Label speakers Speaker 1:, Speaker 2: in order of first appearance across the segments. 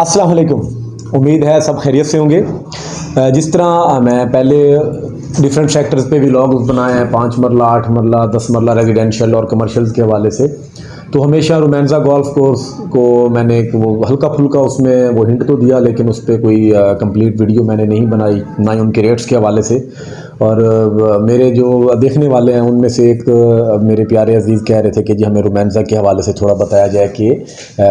Speaker 1: अस्सलाम वालेकुम। उम्मीद है सब खैरियत से होंगे। जिस तरह मैं पहले डिफरेंट सेक्टर्स पे व्लॉग्स बनाए हैं, 5 मरला, 8 मरला, 10 मरला रेजिडेंशियल और कमर्शियल्स के हवाले से, तो हमेशा रोमांसा गोल्फ कोर्स को मैंने वो हल्का फुल्का उसमें वो हिंट तो दिया, लेकिन उस पर कोई कंप्लीट वीडियो मैंने नहीं बनाई, ना ही उनके रेट्स के हवाले से। और मेरे जो देखने वाले हैं उनमें से एक मेरे प्यारे अजीज़ कह रहे थे कि जी हमें रोमांसा के हवाले से थोड़ा बताया जाए कि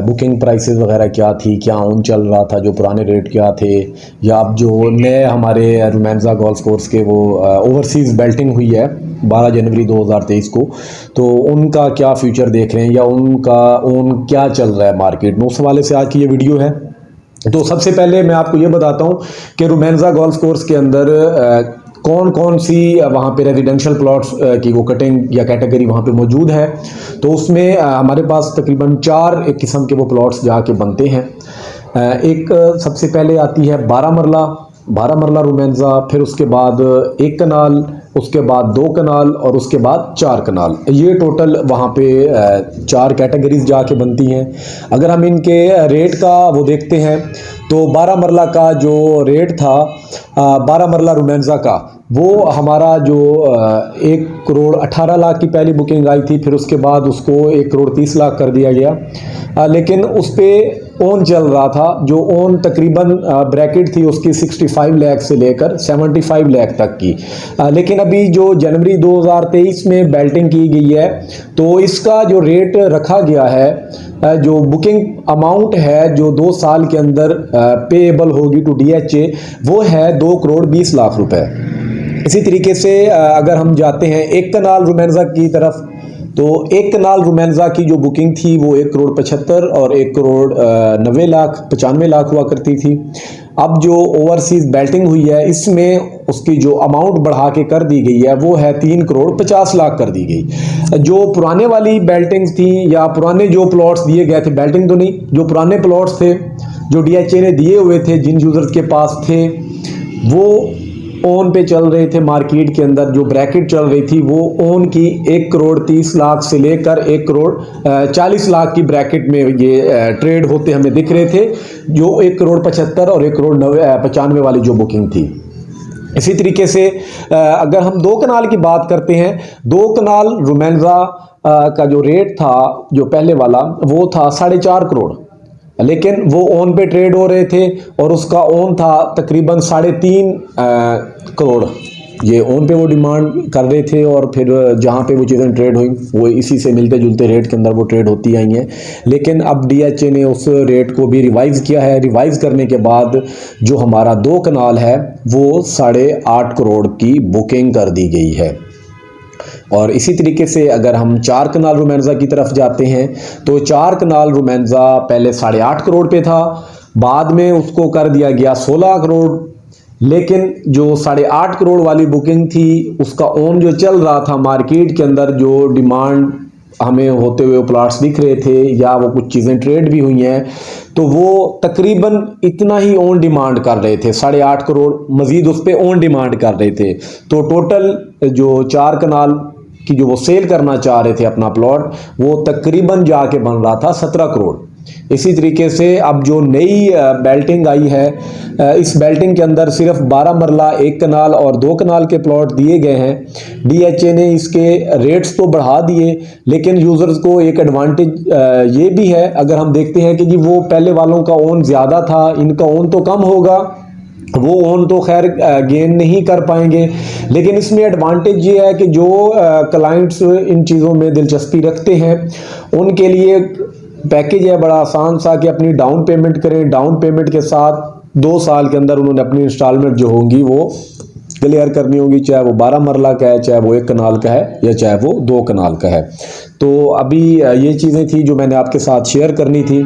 Speaker 1: बुकिंग प्राइसेस वगैरह क्या थी, क्या ऑन चल रहा था, जो पुराने रेट क्या थे, या अब जो नए हमारे रोमांसा गोल्फ कोर्स के वो ओवरसीज़ बेल्टिंग हुई है 12 जनवरी 2023 को, तो उनका क्या फ्यूचर देख रहे हैं या उनका क्या चल रहा है मार्केट में, उस हवाले से आज की ये वीडियो है। तो सबसे पहले मैं आपको ये बताता हूँ कि रोमांसा गोल्फ कोर्स के अंदर कौन कौन सी वहाँ पे रेजिडेंशियल प्लॉट्स की वो कटिंग या कैटेगरी वहाँ पे मौजूद है। तो उसमें हमारे पास तकरीबन 4 एक किस्म के वो प्लॉट्स जाके बनते हैं। एक सबसे पहले आती है 12 मरला रोमांसा, फिर उसके बाद 1 कनाल, उसके बाद 2 कनाल और उसके बाद 4 कनाल। ये टोटल वहाँ पे 4 कैटेगरीज जाके बनती हैं। अगर हम इनके रेट का वो देखते हैं तो 12 मरला का जो रेट था, 12 मरला रोमांसा का, वो हमारा जो 1 करोड़ 18 लाख की पहली बुकिंग आई थी, फिर उसके बाद उसको 1 करोड़ 30 लाख कर दिया गया। लेकिन उस पर ओन चल रहा था, जो ओन तकरीबन ब्रैकेट थी उसकी 65 लाख से लेकर 75 लाख तक की। लेकिन अभी जो जनवरी 2023 में बेल्टिंग की गई है, तो इसका जो रेट रखा गया है, जो बुकिंग अमाउंट है जो 2 साल के अंदर पेएबल होगी टू DHA, वो है 2 करोड़ 20 लाख रुपए। इसी तरीके से अगर हम जाते हैं 1 कनाल रोमांसा की तरफ, तो 1 कनाल रोमांसा की जो बुकिंग थी वो 1 करोड़ 75 और 1 करोड़ 90 लाख 95 लाख हुआ करती थी। अब जो ओवरसीज बेल्टिंग हुई है, इसमें उसकी जो अमाउंट बढ़ा के कर दी गई है वो है 3 करोड़ 50 लाख कर दी गई। जो पुराने वाली बेल्टिंग्स थी या पुराने जो प्लॉट्स दिए गए थे, बेल्टिंग तो नहीं, जो पुराने प्लॉट्स थे जो DHA ने दिए हुए थे, जिन यूजर्स के पास थे, वो ओन पे चल रहे थे मार्केट के अंदर। जो ब्रैकेट चल रही थी वो ओन की 1 करोड़ 30 लाख से लेकर 1 करोड़ 40 लाख की ब्रैकेट में ये ट्रेड होते हमें दिख रहे थे, जो 1 करोड़ 75 और 1 करोड़ 95 वाली जो बुकिंग थी। इसी तरीके से अगर हम 2 कनाल की बात करते हैं, 2 कनाल रोमांसा का जो रेट था, जो पहले वाला, वो था 4.5 करोड़, लेकिन वो ओन पे ट्रेड हो रहे थे और उसका ओन था तकरीबन 3.5 करोड़। ये ओन पे वो डिमांड कर रहे थे और फिर जहाँ पे वो चीज़ें ट्रेड हुई वो इसी से मिलते जुलते रेट के अंदर वो ट्रेड होती आई हैं। लेकिन अब DHA ने उस रेट को भी रिवाइज किया है। रिवाइज करने के बाद जो हमारा 2 कनाल है वो 8.5 करोड़ की बुकिंग कर दी गई है। और इसी तरीके से अगर हम 4 कनाल रोमांसा की तरफ जाते हैं, तो 4 कनाल रोमांसा पहले 8.5 करोड़ पे था, बाद में उसको कर दिया गया 16 करोड़। लेकिन जो 8.5 करोड़ वाली बुकिंग थी, उसका ओन जो चल रहा था मार्केट के अंदर, जो डिमांड हमें होते हुए प्लाट्स दिख रहे थे या वो कुछ चीज़ें ट्रेड भी हुई हैं, तो वो तकरीबन इतना ही ओन डिमांड कर रहे थे, 8.5 करोड़ मजीद उस पर ओन डिमांड कर रहे थे। तो टोटल जो 4 कनाल की जो वो सेल करना चाह रहे थे अपना प्लॉट, वो तकरीबन जाके बन रहा था 17 करोड़। इसी तरीके से अब जो नई बेल्टिंग आई है, इस बेल्टिंग के अंदर सिर्फ 12 मरला, 1 कनाल और 2 कनाल के प्लॉट दिए गए हैं। DHA ने इसके रेट्स तो बढ़ा दिए, लेकिन यूज़र्स को एक एडवांटेज ये भी है, अगर हम देखते हैं कि जी वो पहले वालों का ओन ज़्यादा था, इनका ओन तो कम होगा, वो ओन तो खैर गेन नहीं कर पाएंगे। लेकिन इसमें एडवांटेज ये है कि जो क्लाइंट्स इन चीज़ों में दिलचस्पी रखते हैं, उनके लिए पैकेज है बड़ा आसान सा कि अपनी डाउन पेमेंट करें, डाउन पेमेंट के साथ 2 साल के अंदर उन्होंने अपनी इंस्टॉलमेंट जो होंगी वो क्लियर करनी होगी, चाहे वो 12 मरला का है, चाहे वो 1 कनाल का है, या चाहे वो 2 कनाल का है। तो अभी ये चीज़ें थी जो मैंने आपके साथ शेयर करनी थी।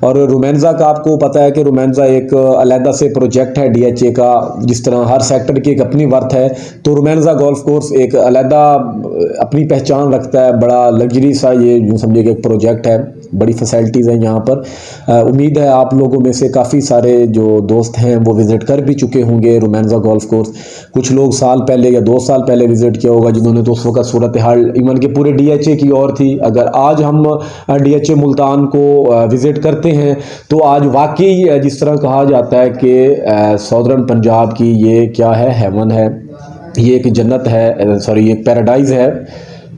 Speaker 1: और रोमांसा का आपको पता है कि रोमांसा एक अलहदा से प्रोजेक्ट है DHA का, जिस तरह हर सेक्टर की एक अपनी वर्थ है, तो रोमांसा गोल्फ कोर्स एक अलहदा अपनी पहचान रखता है। बड़ा लग्जरी सा ये यूँ समझिए कि एक प्रोजेक्ट है। बड़ी फैसिलिटीज़ हैं यहाँ पर। उम्मीद है आप लोगों में से काफ़ी सारे जो दोस्त हैं वो विज़िट कर भी चुके होंगे रोमांसा गोल्फ कोर्स। कुछ लोग साल पहले या 2 साल पहले विज़िट किया होगा, जिन्होंने तो उस वक्त सूरत हाल इवन के पूरे DHA की और थी। अगर आज हम DHA मुल्तान को विज़िट करते हैं तो आज वाकई जिस तरह कहा जाता है कि सौदर्न पंजाब की ये क्या है, हेवन है, ये एक जन्नत है, सॉरी ये पैराडाइज़ है,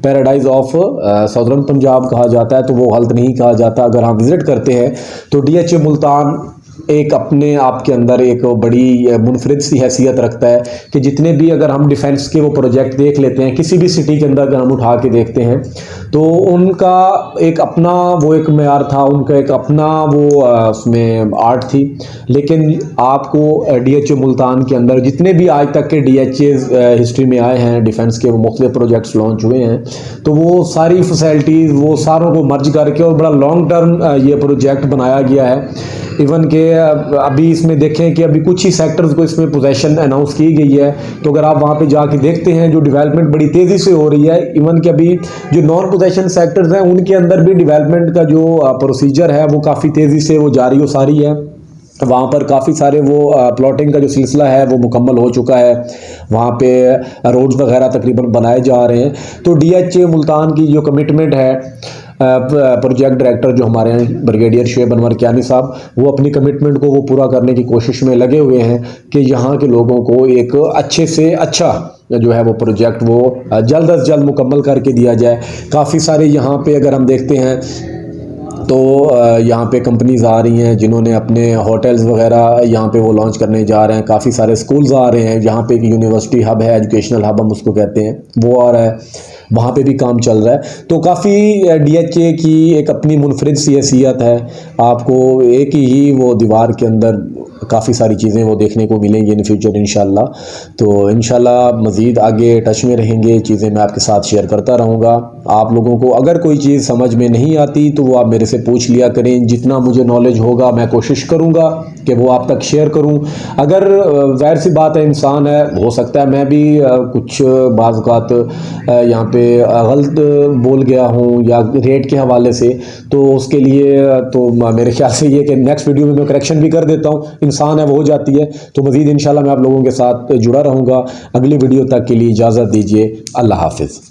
Speaker 1: पैराडाइज ऑफ सदर्न पंजाब कहा जाता है, तो वो गलत नहीं कहा जाता। अगर आप विज़िट करते हैं तो DHA मुल्तान एक अपने आप के अंदर एक बड़ी मुनफरिद सी हैसियत रखता है कि जितने भी अगर हम डिफेंस के वो प्रोजेक्ट देख लेते हैं किसी भी सिटी के अंदर, अगर हम उठा के देखते हैं तो उनका एक अपना वो एक मेयार था, उनका एक अपना वो उसमें आर्ट थी। लेकिन आपको DHA मुल्तान के अंदर जितने भी आज तक के DHA हिस्ट्री में आए हैं, डिफेंस के वो मुख्तलिफ प्रोजेक्ट्स लॉन्च हुए हैं, तो वो सारी फैसिलिटीज़ वो सारों को मर्ज करके और बड़ा लॉन्ग टर्म ये प्रोजेक्ट बनाया गया है। इवन के अभी इसमें देखें कि अभी कुछ ही सेक्टर्स को इसमें पोजीशन अनाउंस की गई है, तो अगर आप वहाँ पे जाके देखते हैं जो डेवलपमेंट बड़ी तेज़ी से हो रही है। इवन कि अभी जो नॉन पोजीशन सेक्टर्स हैं उनके अंदर भी डेवलपमेंट का जो प्रोसीजर है वो काफ़ी तेज़ी से वो जारी व सारी है। वहाँ पर काफ़ी सारे वो प्लॉटिंग का जो सिलसिला है वो मुकम्मल हो चुका है, वहाँ पे रोड्स वगैरह तकरीबन बनाए जा रहे हैं। तो DHA मुल्तान की जो कमिटमेंट है, प्रोजेक्ट डायरेक्टर जो हमारे हैं ब्रिगेडियर शुएब अनवर कियानी साहब, वो अपनी कमिटमेंट को वो पूरा करने की कोशिश में लगे हुए हैं कि यहाँ के लोगों को एक अच्छे से अच्छा जो है वो प्रोजेक्ट वो जल्द अज जल्द मुकम्मल करके दिया जाए। काफ़ी सारे यहाँ पे अगर हम देखते हैं तो यहाँ पे कंपनीज़ आ रही हैं जिन्होंने अपने होटल्स वगैरह यहाँ पे वो लॉन्च करने जा रहे हैं। काफ़ी सारे स्कूल्स आ रहे हैं, यहाँ पे एक यूनिवर्सिटी हब है, एजुकेशनल हब हम उसको कहते हैं, वो आ रहा है, वहाँ पे भी काम चल रहा है। तो काफ़ी DHA की एक अपनी मुनफरिद सी हैसियत है। आपको एक ही वो दीवार के अंदर काफ़ी सारी चीज़ें वो देखने को मिलेंगी इन फ्यूचर इंशाल्लाह। तो इंशाल्लाह मज़ीद आगे टच में रहेंगे, चीज़ें मैं आपके साथ शेयर करता रहूँगा। आप लोगों को अगर कोई चीज़ समझ में नहीं आती तो वो आप मेरे से पूछ लिया करें। जितना मुझे नॉलेज होगा मैं कोशिश करूँगा कि वो आप तक शेयर करूँ। अगर ज़ाहिर सी बात है, इंसान है, हो सकता है मैं भी कुछ बाज़ औक़ात यहाँ पे गलत बोल गया हूँ या रेट के हवाले से, तो उसके लिए तो मेरे ख्याल से ये कि नेक्स्ट वीडियो में मैं करेक्शन भी कर देता हूँ। इंसान है, वो हो जाती है। तो मज़ीद इंशाल्लाह मैं आप लोगों के साथ जुड़ा रहूँगा। अगली वीडियो तक के लिए इजाज़त दीजिए। अल्लाह हाफ़िज़।